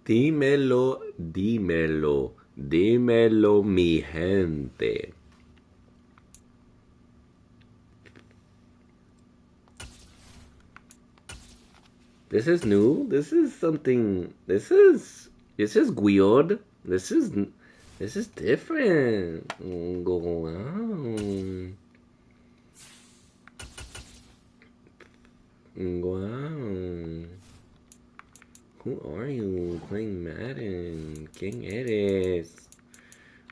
Dímelo, dímelo, dímelo, mi gente. This is new. This is something. This is weird. This is different. Wow. Wow. Who are you playing Madden? ¿Quién eres?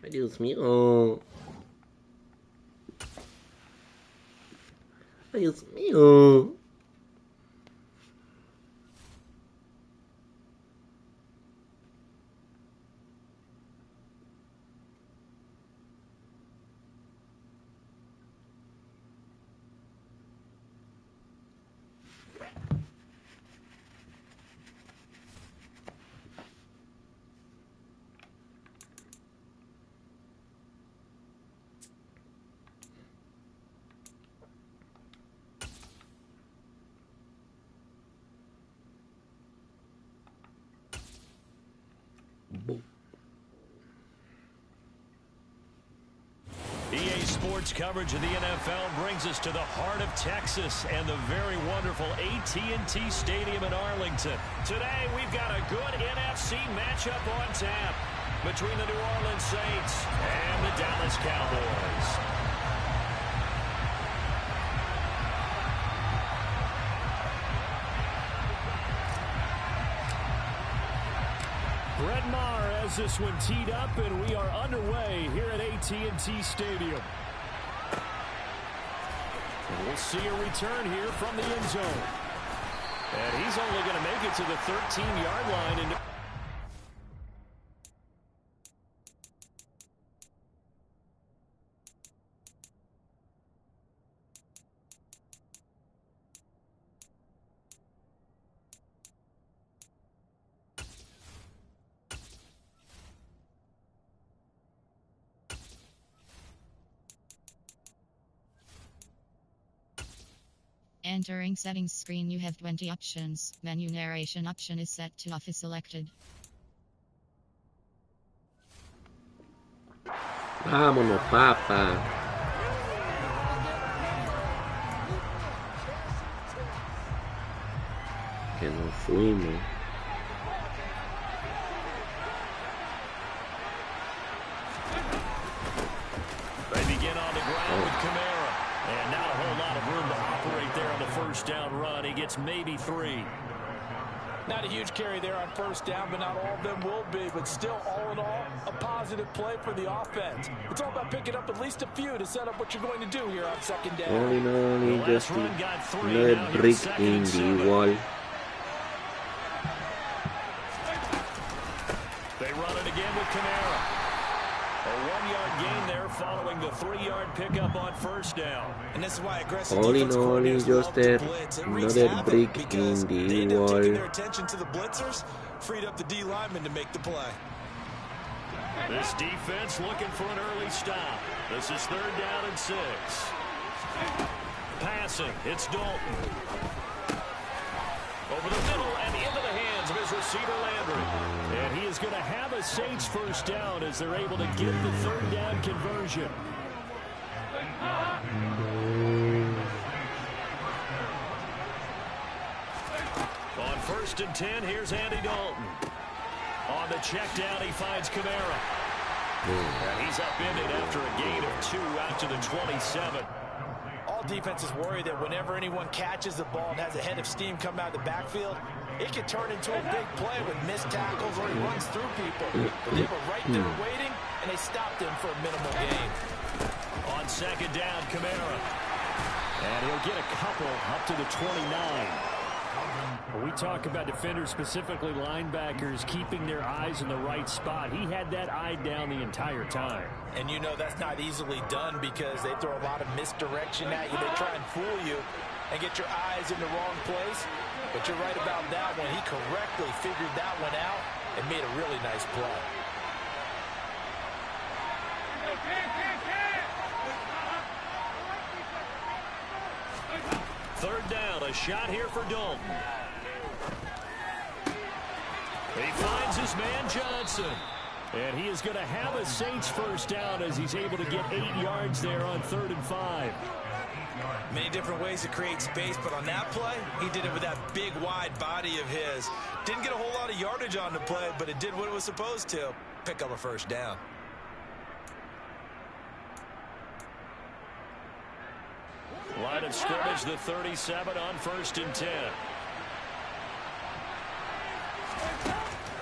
Ay, Dios mío. Ay, Dios mío. EA Sports coverage of the NFL brings us to the heart of Texas and the very wonderful AT&T Stadium in Arlington. Today, we've got a good NFC matchup on tap between the New Orleans Saints and the Dallas Cowboys. Brett Maher has this one teed up, and we are underway here at AT&T Stadium. We'll see a return here from the end zone. And he's only going to make it to the 13-yard line. And Entering settings screen, you have 20 options. Menu narration option is set to off is selected. Vámonos, papa. Que nos fuimos. they begin on the ground with Camara. And not a whole lot of room to operate there on the first down run. He gets maybe 3. Not a huge carry there on first down, but not all of them will be. But still, all in all, a positive play for the offense. It's all about picking up at least a few to set up what you're going to do here on second down. Only just another brick in the wall. They run it again with Camara. A 1-yard gain there following the 3-yard pickup on first down. And this is why aggressive Only defensive just coordinators love to blitz. It wreaks another havoc brick because in they the end up taking their wall. attention to the blitzers, freed up the D lineman to make the play. This defense looking for an early stop. This is 3rd down and 6. Passing, it's Dalton. Over the middle and into the hands of his receiver Landry. And he is going to have a Saints first down as they're able to get the 3rd down conversion. On 1st and 10, here's Andy Dalton. On the check down, he finds Camara. And he's upended after a gain of 2 out to the 27. All defenses worry that whenever anyone catches the ball and has a head of steam come out of the backfield, it could turn into a big play with missed tackles or he runs through people. But they were right there waiting, and they stopped him for a minimal gain. On 2nd down, Camara. And he'll get a couple up to the 29. When we talk about defenders, specifically linebackers, keeping their eyes in the right spot, he had that eye down the entire time. And you know that's not easily done because they throw a lot of misdirection at you. They try and fool you and get your eyes in the wrong place. But you're right about that one. He correctly figured that one out and made a really nice play. Third down, a shot here for Dalton. He finds finds his man Johnson. And he is going to have a Saints first down as he's able to get 8 yards there on 3rd and 5. Many different ways to create space, but on that play, he did it with that big, wide body of his. Didn't get a whole lot of yardage on the play, but it did what it was supposed to. Pick up a first down. Line of scrimmage, the 37 on 1st and 10.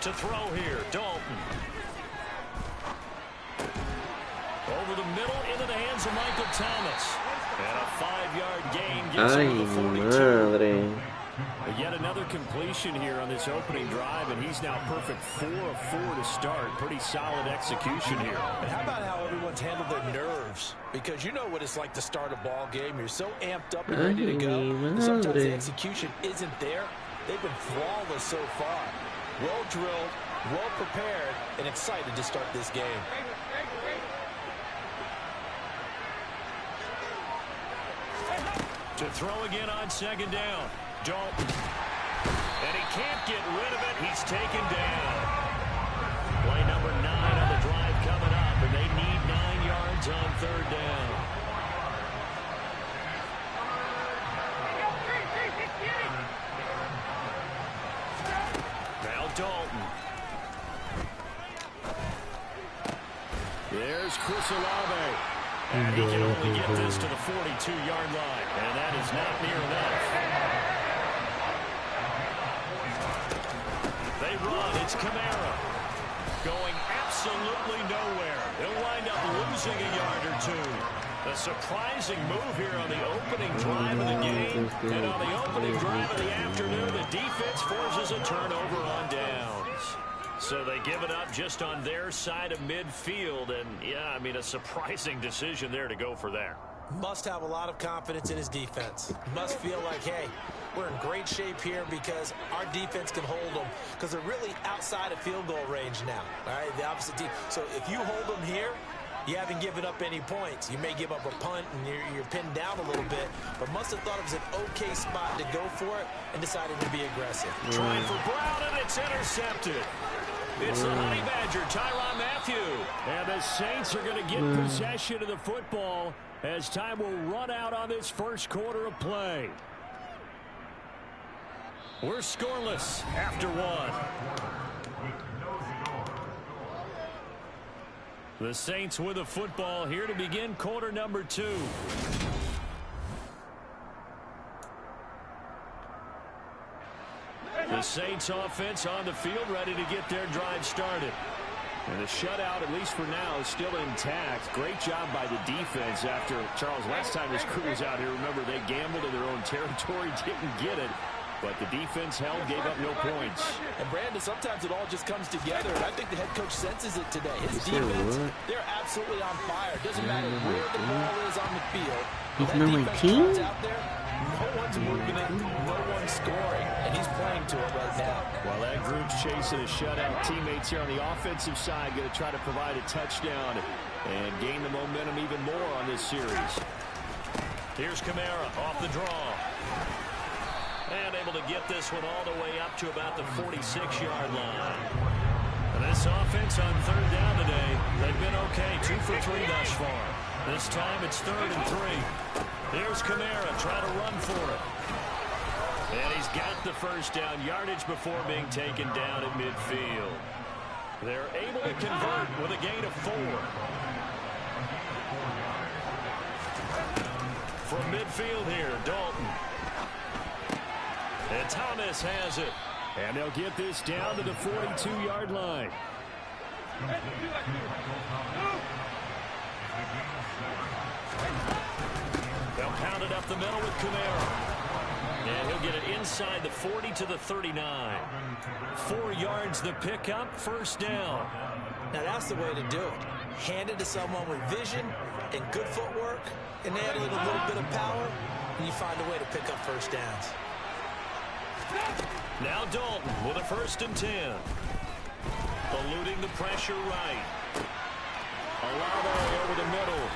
To throw here, Dalton. Over the middle, into the hands of Michael Thomas. And a 5-yard gain gets him to the 42. Madre. Yet another completion here on this opening drive, and he's now perfect 4 of 4 to start. Pretty solid execution here. And how about how everyone's handled their nerves? Because you know what it's like to start a ball game. You're so amped up and ready to go. And sometimes the execution isn't there. They've been flawless so far. Well drilled, well prepared, and excited to start this game. To throw again on 2nd down. Dalton. And he can't get rid of it. He's taken down. Play number 9 on the drive coming up, and they need 9 yards on 3rd down. Now Dalton. There's Chris Olave. And he can only get this to the 42-yard line, and that is not near enough. They run. It's Kamara going absolutely nowhere. He'll wind up losing a yard or 2. A surprising move here on the opening drive of the game. And on the opening drive of the afternoon, the defense forces a turnover on downs. So they give it up just on their side of midfield. And, yeah, I mean, a surprising decision there to go for that. Must have a lot of confidence in his defense. Must feel like, hey, we're in great shape here because our defense can hold them, because they're really outside of field goal range now. All right, the opposite team. So if you hold them here, you haven't given up any points. You may give up a punt and you're pinned down a little bit, but must have thought it was an okay spot to go for it and decided to be aggressive. Trying for Brown, and it's intercepted. It's the Honey Badger, Tyrann Mathieu. And the Saints are going to get possession of the football as time will run out on this first quarter of play. We're scoreless after 1. The Saints with the football here to begin quarter number 2. The Saints offense on the field, ready to get their drive started. And the shutout, at least for now, is still intact. Great job by the defense after, Charles, last time this crew was out here, remember, they gambled in their own territory, didn't get it. But the defense held, gave up no points. And Brandon, sometimes it all just comes together, and I think the head coach senses it today. His defense, they're absolutely on fire. It doesn't matter where the ball is on the field. He's not my team? Out there, no one's moving it, no one's scoring, and he's playing to it right now. Well, that group's chasing a shutout. Teammates here on the offensive side going to try to provide a touchdown and gain the momentum even more on this series. Here's Kamara off the draw. And able to get this one all the way up to about the 46-yard line. And this offense on 3rd down today, they've been okay. 2 for 3 thus far. This time it's 3rd and 3. Here's Kamara trying to run for it. And he's got the first down, yardage before being taken down at midfield. They're able to convert with a gain of 4. From midfield here, Dalton. And Thomas has it. And they'll get this down to the 42-yard line. They'll pound it up the middle with Kamara. And he'll get it inside the 40 to the 39. 4 yards the pickup, first down. Now that's the way to do it. Hand it to someone with vision and good footwork, and add in a little bit of power, and you find a way to pick up first downs. Now Dalton with a 1st and 10. Eluding the pressure right. Olave over the middle.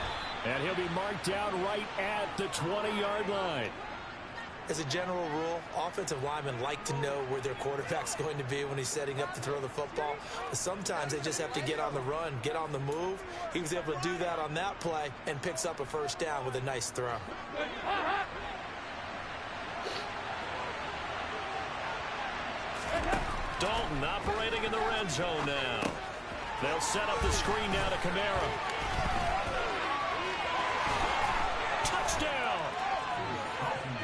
And he'll be marked down right at the 20-yard line. As a general rule, offensive linemen like to know where their quarterback's going to be when he's setting up to throw the football. But sometimes they just have to get on the run, get on the move. He was able to do that on that play and picks up a first down with a nice throw. Dalton operating in the red zone now. They'll set up the screen down to Kamara. Touchdown!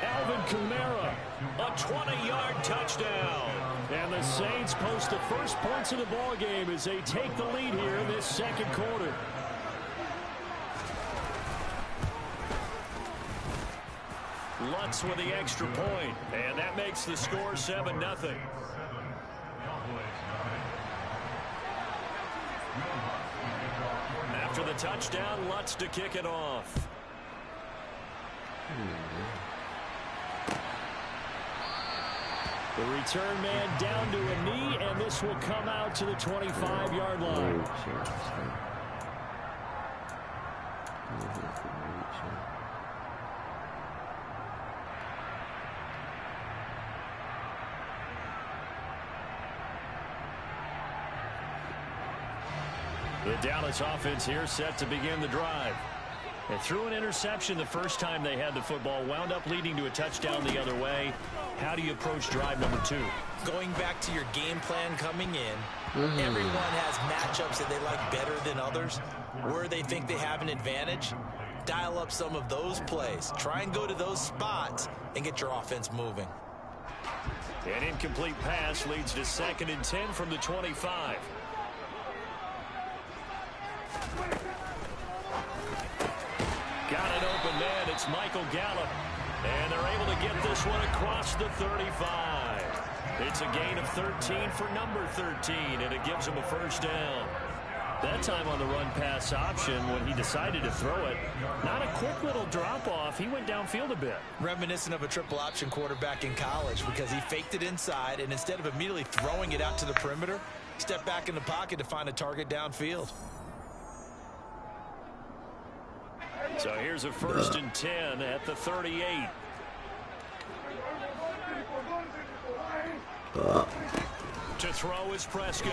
Alvin Kamara, a 20-yard touchdown. And the Saints post the first points of the ball game as they take the lead here in this second quarter. Lutz with the extra point, and that makes the score 7-0. After the touchdown, Lutz to kick it off. The return man down to a knee, and this will come out to the 25-yard line. The Dallas offense here set to begin the drive. They threw an interception the first time they had the football, wound up leading to a touchdown the other way. How do you approach drive number 2? Going back to your game plan coming in, everyone has matchups that they like better than others. Where they think they have an advantage, dial up some of those plays. Try and go to those spots and get your offense moving. An incomplete pass leads to 2nd and 10 from the 25. Got an open man. It's Michael Gallup. And they're able to get this one across the 35. It's a gain of 13 for number 13, and it gives him a first down. That time on the run-pass option when he decided to throw it. Not a quick little drop-off. He went downfield a bit. Reminiscent of a triple option quarterback in college because he faked it inside, and instead of immediately throwing it out to the perimeter, stepped back in the pocket to find a target downfield. So here's a 1st and 10 at the 38. To throw is Prescott.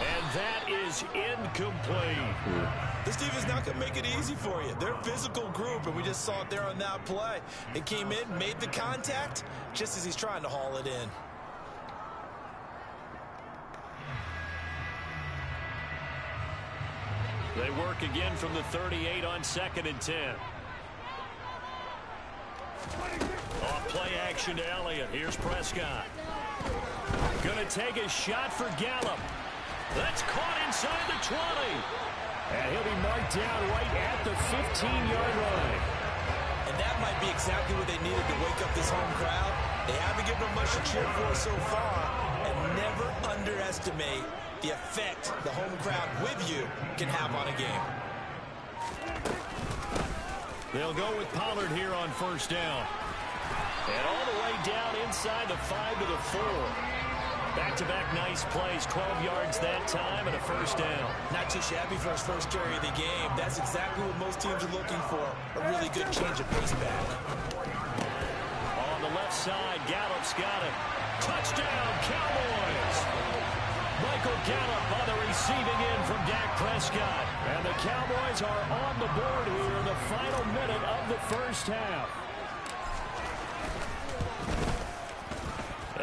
And that is incomplete. This defense not going to make it easy for you. They're a physical group, and we just saw it there on that play. It came in, made the contact, just as he's trying to haul it in. They work again from the 38 on 2nd and 10. Off play action to Elliott. Here's Prescott. Gonna take a shot for Gallup. That's caught inside the 20. And he'll be marked down right at the 15-yard line. And that might be exactly what they needed to wake up this home crowd. They haven't given them much to cheer for so far. And never underestimate the effect the home crowd with you can have on a game. They'll go with Pollard here on 1st down. And all the way down inside the 5 to the 4. Back-to-back nice plays, 12 yards that time and a first down. Not too shabby for his first carry of the game. That's exactly what most teams are looking for, a really good change of pace back. On the left side, Gallup's got it. Touchdown, Cowboys! Michael Gallup on the receiving end from Dak Prescott. And the Cowboys are on the board here in the final minute of the first half.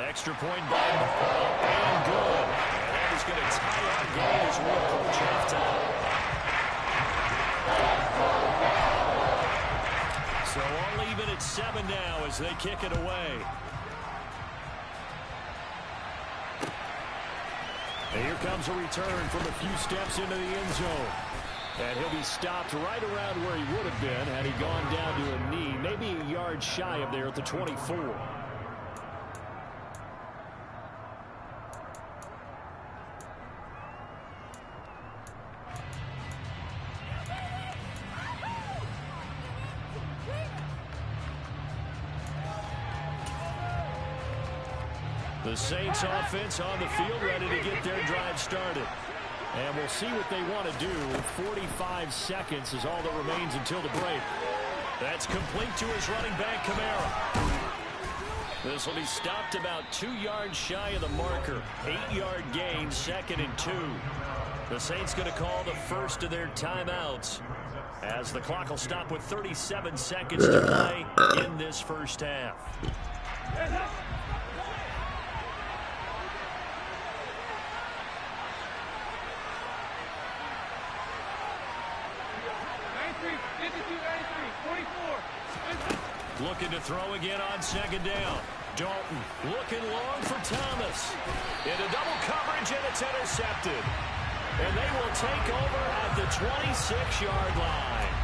Extra point by and good. And that is going to tie our game as we approach halftime. So all even at 7 now as they kick it away. And here comes a return from a few steps into the end zone. And he'll be stopped right around where he would have been had he gone down to a knee, maybe a yard shy of there at the 24. The Saints offense on the field ready to get their drive started. And we'll see what they want to do. 45 seconds is all that remains until the break. That's complete to his running back, Kamara. This will be stopped about 2 yards shy of the marker. 8-yard gain, 2nd and 2. The Saints going to call the first of their timeouts, as the clock will stop with 37 seconds to play in this first half. Looking to throw again on 2nd down. Dalton looking long for Thomas. Into double coverage, and it's intercepted. And they will take over at the 26-yard line.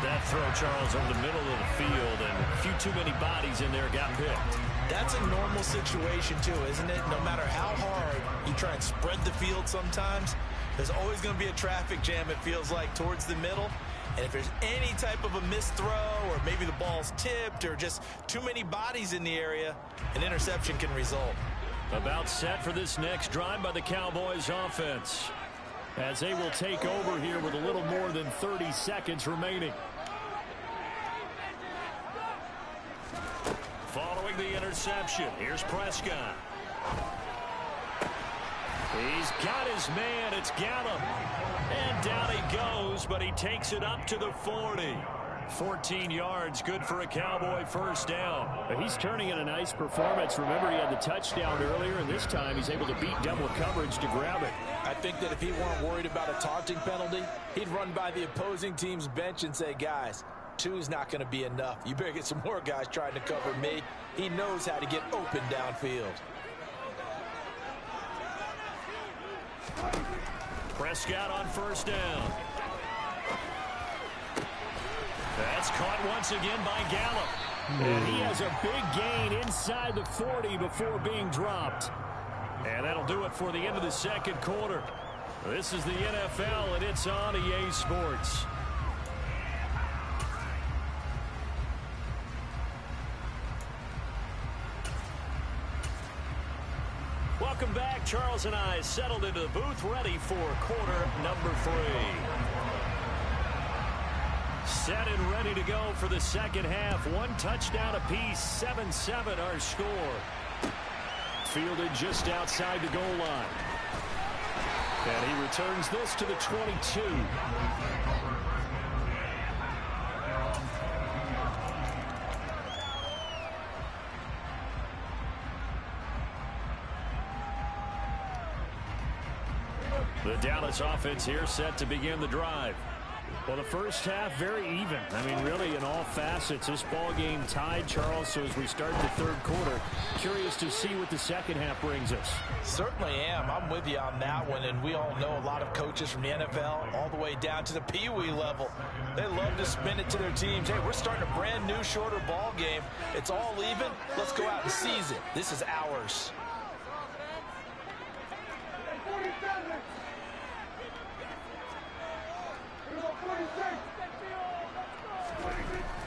That throw, Charles, over the middle of the field, and a few too many bodies in there got picked. That's a normal situation, too, isn't it? No matter how hard you try and spread the field sometimes, there's always going to be a traffic jam, it feels like, towards the middle. And if there's any type of a missed throw, or maybe the ball's tipped, or just too many bodies in the area, an interception can result. About set for this next drive by the Cowboys offense, as they will take over here with a little more than 30 seconds remaining. Following the interception, here's Prescott. He's got his man. It's Gallup. And down he goes, but he takes it up to the 40. 14 yards, good for a Cowboy first down. He's turning in a nice performance. Remember, he had the touchdown earlier, and this time he's able to beat double coverage to grab it. I think that if he weren't worried about a taunting penalty, he'd run by the opposing team's bench and say, guys, 2's not going to be enough. You better get some more guys trying to cover me. He knows how to get open downfield. Prescott on first down. That's caught once again by Gallup. And he has a big gain inside the 40 before being dropped. And that'll do it for the end of the second quarter. This is the NFL, and it's on EA Sports. Welcome back. Charles and I settled into the booth, ready for quarter number 3. Set and ready to go for the second half. 1 touchdown apiece, 7-7 our score. Fielded just outside the goal line. And he returns this to the 22. The Dallas offense here set to begin the drive. Well, the first half, very even. I mean, really, in all facets, this ball game tied, Charles. So as we start the third quarter, curious to see what the second half brings us. Certainly am. I'm with you on that one, and we all know a lot of coaches from the NFL all the way down to the Pee-wee level. They love to spin it to their teams. Hey, we're starting a brand new, shorter ball game. It's all even. Let's go out and seize it. This is ours.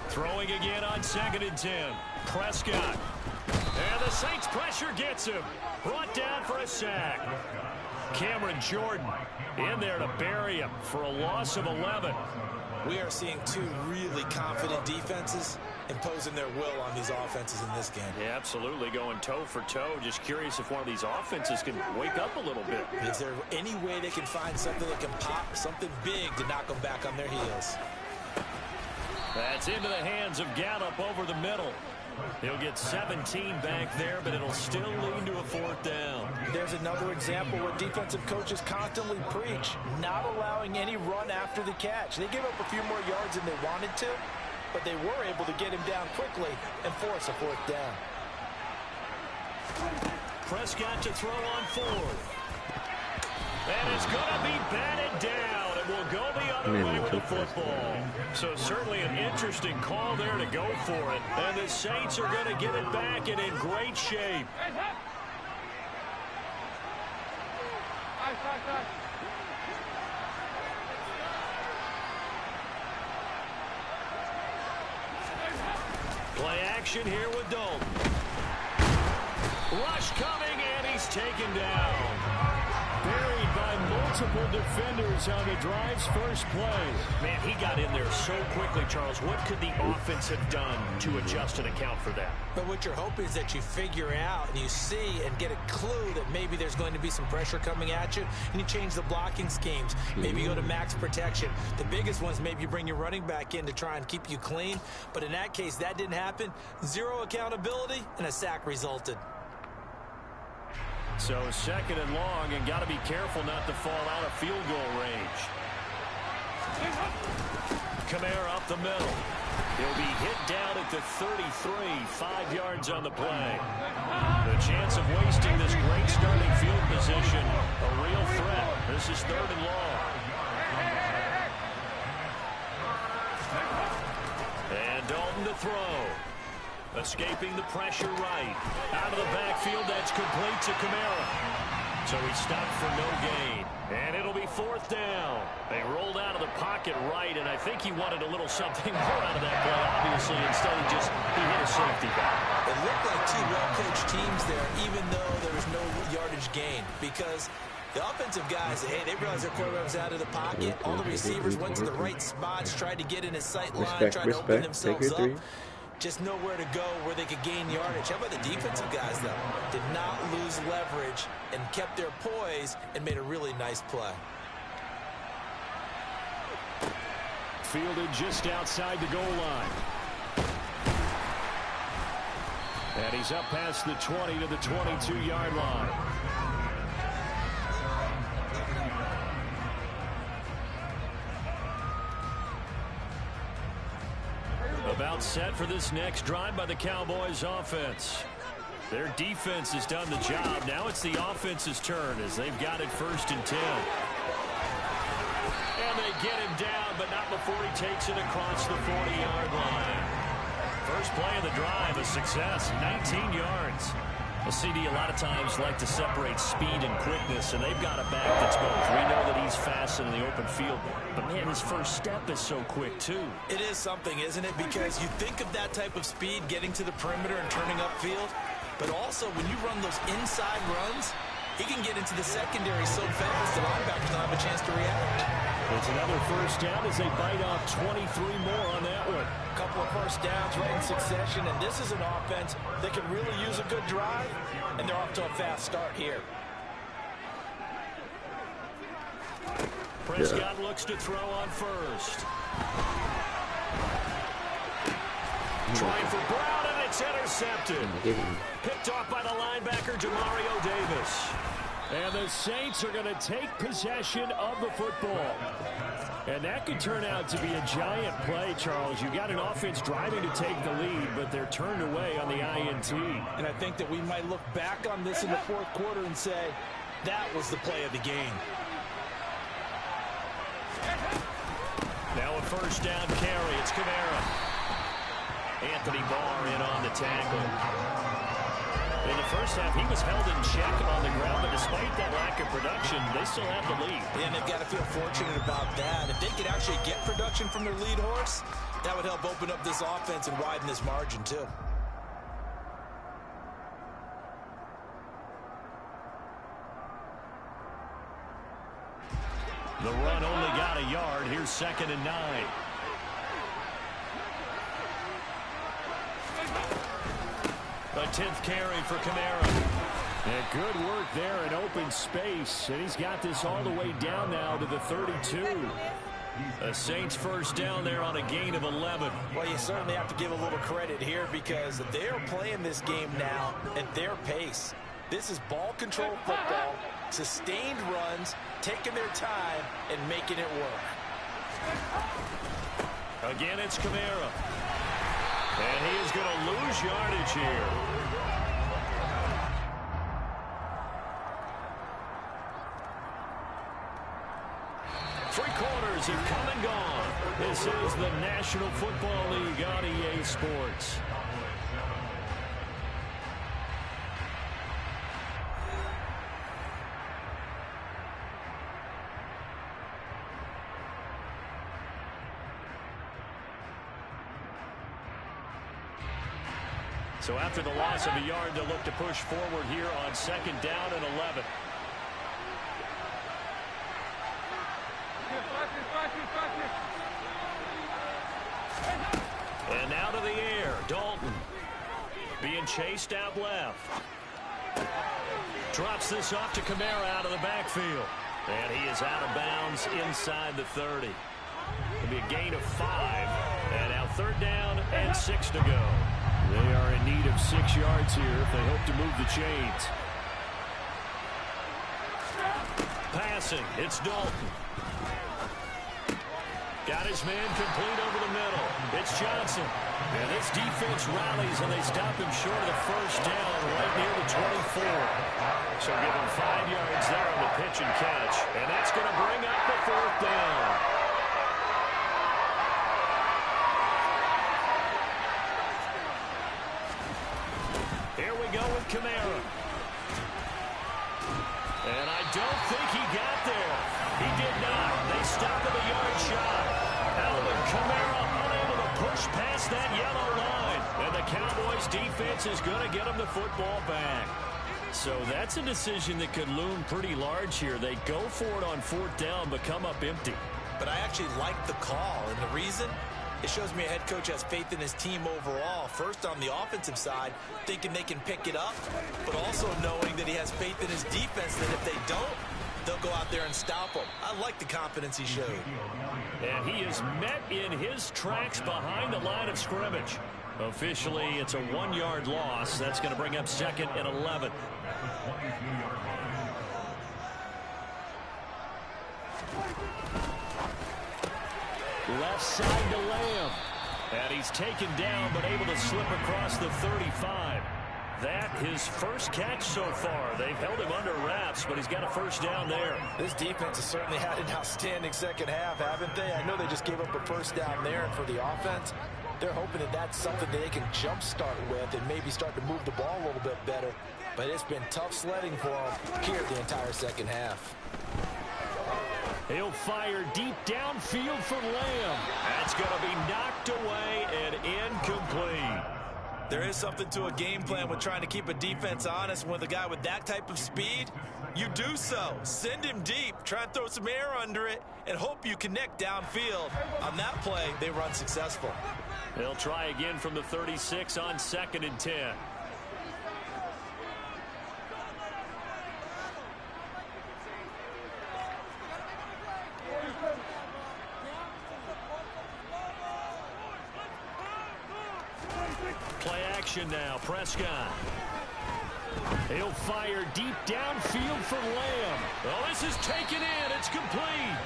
Throwing again on 2nd and 10. Prescott. And the Saints pressure gets him. Brought down for a sack. Cameron Jordan in there to bury him for a loss of 11. We are seeing 2 really confident defenses imposing their will on these offenses in this game. Yeah, absolutely, going toe for toe. Just curious if one of these offenses can wake up a little bit. Is there any way they can find something that can pop, something big to knock them back on their heels? That's into the hands of Gallup over the middle. He'll get 17 back there, but it'll still lead to a 4th down. There's another example where defensive coaches constantly preach, not allowing any run after the catch. They gave up a few more yards than they wanted to, but they were able to get him down quickly and force a 4th down. Prescott to throw on 4th. And it's going to be batted down. It will go the other way with the football. So certainly an interesting call there to go for it. And the Saints are going to get it back and in great shape. Play action here with Dalton. Rush coming, and he's taken down. Buried by multiple defenders on the drive's first play. Man, he got in there so quickly, Charles. What could the offense have done to adjust and account for that? But what you're hoping is that you figure out and you see and get a clue that maybe there's going to be some pressure coming at you, and you change the blocking schemes. Maybe you go to max protection. The biggest ones, maybe you bring your running back in to try and keep you clean. But in that case, that didn't happen. Zero accountability, and a sack resulted. So 2nd and long, and got to be careful not to fall out of field goal range. Kamara up the middle. He'll be hit down at the 33, 5 yards on the play. The chance of wasting this great starting field position, a real threat. This is 3rd and long. And Dalton to throw. Escaping the pressure right. Out of the backfield, that's complete to Kamara. So he stopped for no gain. And it'll be 4th down. They rolled out of the pocket right, and I think he wanted a little something more out of that play, obviously. Instead, he hit a safety back. It looked like two well-coached teams there, even though there was no yardage gain, because the offensive guys, hey, they realized their quarterback was out of the pocket. All the receivers went to the right spots, tried to get in his sight line, tried to open themselves up. Just nowhere to go where they could gain yardage. How about the defensive guys, though? Did not lose leverage and kept their poise and made a really nice play. Fielded just outside the goal line. And he's up past the 20 to the 22-yard line. About set for this next drive by the Cowboys offense. Their defense has done the job. Now it's the offense's turn as they've got it 1st and 10. And they get him down, but not before he takes it across the 40-yard line. First play of the drive, a success, 19 yards. Well, CD, a lot of times like to separate speed and quickness, and they've got a back that's both. We know that he's fast in the open field, but, man, his first step is so quick, too. It is something, isn't it? Because you think of that type of speed getting to the perimeter and turning upfield, but also when you run those inside runs, he can get into the secondary so fast the linebackers don't have a chance to react. It's another 1st down as they bite off 23 more on that one. A couple of 1st downs right in succession, and this is an offense that can really use a good drive, and they're off to a fast start here. Prescott looks to throw on 1st. Trying for Brown, and it's intercepted. Picked off by the linebacker, Demario Davis. And the Saints are going to take possession of the football. And that could turn out to be a giant play, Charles. You've got an offense driving to take the lead, but they're turned away on the INT. And I think that we might look back on this in the 4th quarter and say, that was the play of the game. Now a 1st down carry. It's Kamara. Anthony Barr in on the tackle. In the first half, he was held in check on the ground, but despite that lack of production, they still have the lead. And they've got to feel fortunate about that. If they could actually get production from their lead horse, that would help open up this offense and widen this margin, too. The run only got a yard. Here's 2nd and 9. A 10th carry for Kamara. And good work there in open space. And he's got this all the way down now to the 32. The Saints 1st down there on a gain of 11. Well, you certainly have to give a little credit here because they're playing this game now at their pace. This is ball control football, sustained runs, taking their time, and making it work. Again, it's Kamara. And he is going to lose yardage here. Three quarters have come and gone. This is the National Football League on EA Sports. So after the loss of a yard, they'll look to push forward here on 2nd down and 11. And now to the air, Dalton. Being chased out left. Drops this off to Kamara out of the backfield. And he is out of bounds inside the 30. It'll be a gain of 5. And now 3rd down and 6 to go. They are in need of 6 yards here if they hope to move the chains. Passing, it's Dalton. Got his man complete over the middle. It's Johnson. And this defense rallies, and they stop him short of the 1st down right near the 24. So give him 5 yards there on the pitch and catch. And that's going to bring up the 4th down. Here we go with Kamara. And I don't think he got there. He did not. They stopped him a yard shy. Alvin Kamara unable to push past that yellow line. And the Cowboys defense is going to get him the football back. So that's a decision that could loom pretty large here. They go for it on 4th down, but come up empty. But I actually like the call, and the reason? It shows me a head coach has faith in his team overall. First, on the offensive side, thinking they can pick it up, but also knowing that he has faith in his defense that if they don't, they'll go out there and stop them. I like the confidence he showed. And he is met in his tracks behind the line of scrimmage. Officially, it's a 1-yard loss. That's going to bring up 2nd and 11. Left side to Lamb. And he's taken down, but able to slip across the 35. That his first catch so far. They've held him under wraps, but he's got a 1st down there. This defense has certainly had an outstanding second half, haven't they? I know they just gave up a 1st down there, and for the offense, they're hoping that that's something they can jumpstart with and maybe start to move the ball a little bit better. But it's been tough sledding for them here the entire second half. He'll fire deep downfield for Lamb. That's going to be knocked away and incomplete. There is something to a game plan with trying to keep a defense honest. With a guy with that type of speed, you do so. Send him deep, try and throw some air under it, and hope you connect downfield. On that play, they run successful. They'll try again from the 36 on 2nd and 10. Play action now, Prescott. He'll fire deep downfield for Lamb. Oh, this is taken in. It's complete.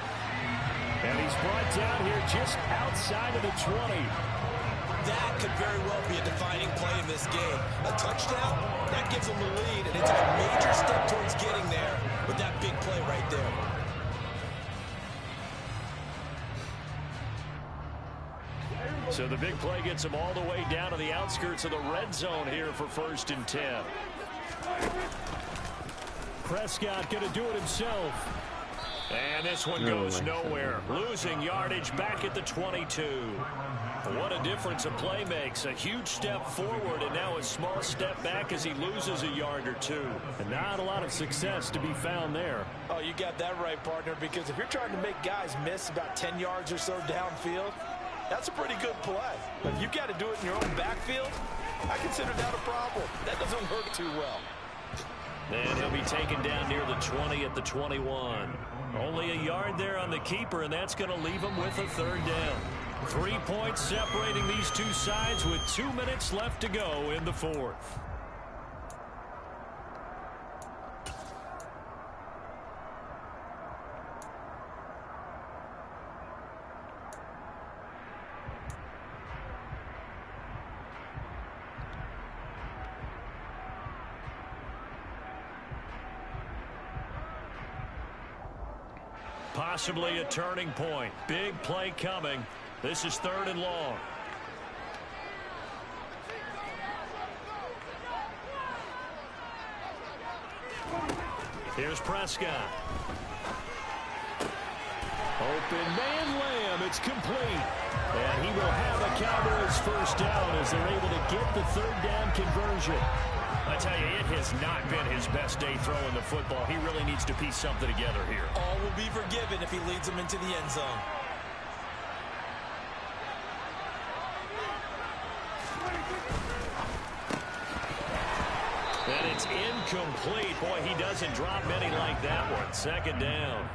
And he's brought down here just outside of the 20. That could very well be a defining play in this game. A touchdown, that gives them the lead, and it's a major step towards getting there with that big play right there. So the big play gets him all the way down to the outskirts of the red zone here for 1st and 10. Prescott going to do it himself. And this one goes nowhere. Losing yardage back at the 22. What a difference a play makes. A huge step forward and now a small step back as he loses a yard or 2. And not a lot of success to be found there. Oh, you got that right, partner, because if you're trying to make guys miss about 10 yards or so downfield, that's a pretty good play. But if you've got to do it in your own backfield, I consider that a problem. That doesn't work too well. And he'll be taken down near the 20 at the 21. Only a yard there on the keeper, and that's going to leave him with a 3rd down. 3 points separating these two sides with 2 minutes left to go in the 4th. Possibly a turning point. Big play coming. This is 3rd and long. Here's Prescott. Open man Lamb. It's complete. And he will have a Cowboys 1st down as they're able to get the 3rd down conversion. I tell you, it has not been his best day throwing the football. He really needs to piece something together here. All will be forgiven if he leads them into the end zone. And it's incomplete. Boy, he doesn't drop many like that one. Second down.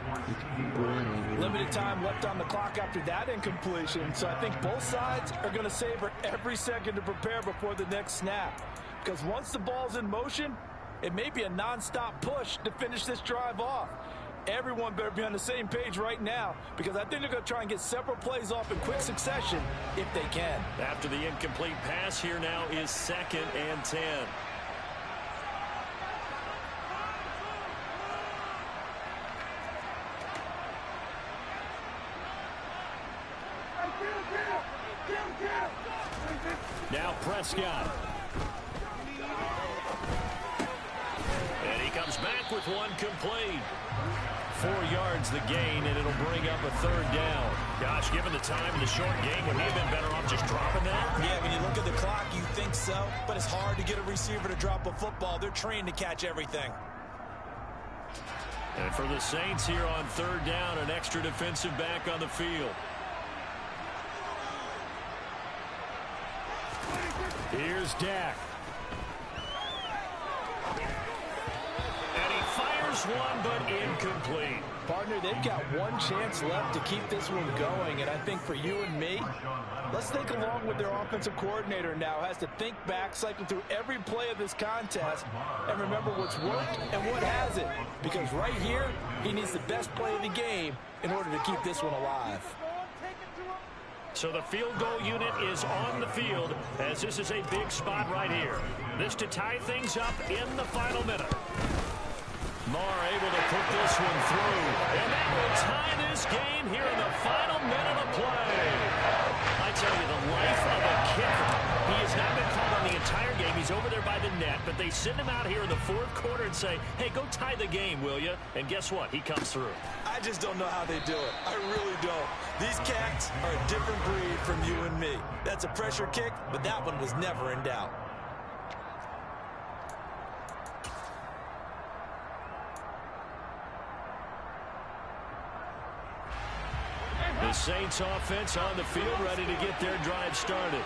Limited time left on the clock after that incompletion. So I think both sides are going to savor every second to prepare before the next snap. Because once the ball's in motion, it may be a nonstop push to finish this drive off. Everyone better be on the same page right now, because I think they're going to try and get several plays off in quick succession if they can. After the incomplete pass, here now is 2nd and 10. Now Prescott. And he comes back with one complete. 4 yards the gain, and it'll bring up a 3rd down. Gosh, given the time in the short game, would he have been better off just dropping that? Yeah, when you look at the clock, you think so. But it's hard to get a receiver to drop a football. They're trained to catch everything. And for the Saints here on 3rd down, an extra defensive back on the field. Here's Dak. And he fires one, but incomplete. Partner, they've got one chance left to keep this one going. And I think for you and me, let's think along with their offensive coordinator now. Has to think back, cycle through every play of this contest, and remember what's worked and what hasn't. Because right here, he needs the best play of the game in order to keep this one alive. So the field goal unit is on the field, as this is a big spot right here. This to tie things up in the final minute. Marr able to put this one through. And that will tie this game here in the final minute of play. I tell you, the life of a kicker. He has not been called on the entire game. He's over there by the net, but they send him out here in the 4th quarter and say, hey, go tie the game, will you? And guess what? He comes through. I just don't know how they do it. I really don't. These cats are a different breed from you and me. That's a pressure kick, but that one was never in doubt. The Saints offense on the field, ready to get their drive started.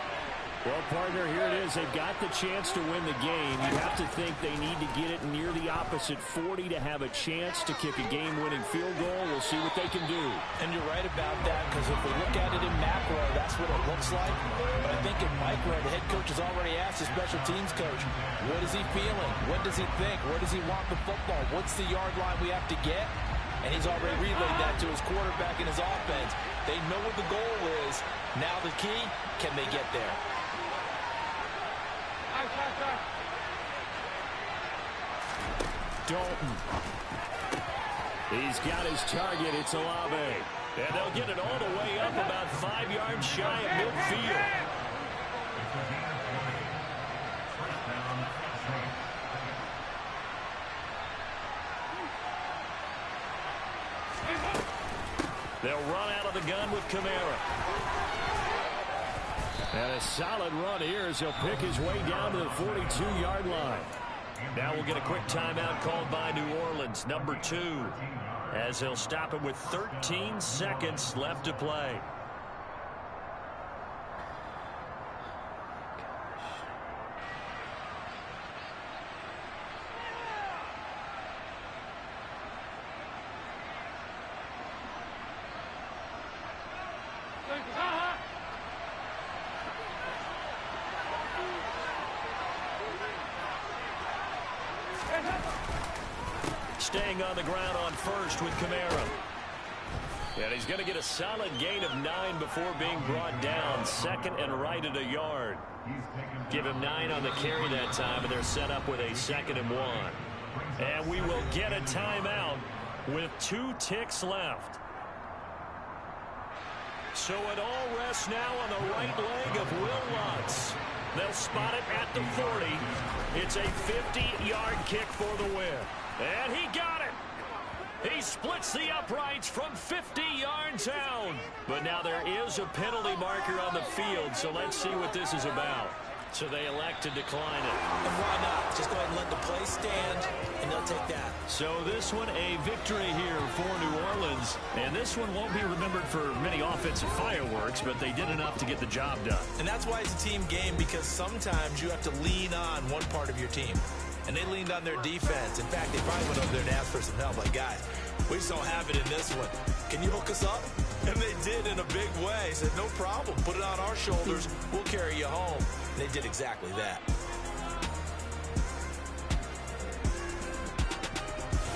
Well, partner, here it is. They've got the chance to win the game. You have to think they need to get it near the opposite 40 to have a chance to kick a game-winning field goal. We'll see what they can do. And you're right about that, because if we look at it in macro, that's what it looks like. But I think in micro, the head coach has already asked the special teams coach, what is he feeling? What does he think? Where does he want the football? What's the yard line we have to get? And he's already relayed that to his quarterback and his offense. They know what the goal is. Now the key, can they get there? Dalton. He's got his target. It's Olave. And they'll get it all the way up about 5 yards shy of midfield. They'll run out of the gun with Kamara. And a solid run here as he'll pick his way down to the 42-yard line. Now we'll get a quick timeout called by New Orleans, number 2, as they'll stop him with 13 seconds left to play. Staying on the ground on first with Kamara. And he's going to get a solid gain of 9 before being brought down. 2nd and right at a yard. Give him 9 on the carry that time, and they're set up with a 2nd and 1. And we will get a timeout with 2 ticks left. So it all rests now on the right leg of Will Lutz. They'll spot it at the 40. It's a 50-yard kick for the win. And he got it. He splits the uprights from 50 yards out. But now there is a penalty marker on the field, so let's see what this is about. So they elect to decline it. And why not? Just go ahead and let the play stand, and they'll take that. So this one a victory here for New Orleans. And this one won't be remembered for many offensive fireworks, but they did enough to get the job done. And that's why it's a team game, because sometimes you have to lean on one part of your team. And they leaned on their defense. In fact, they probably went over there and asked for some help. Like, guys, we just don't have it in this one. Can you hook us up? And they did in a big way. Said, no problem. Put it on our shoulders. We'll carry you home. And they did exactly that.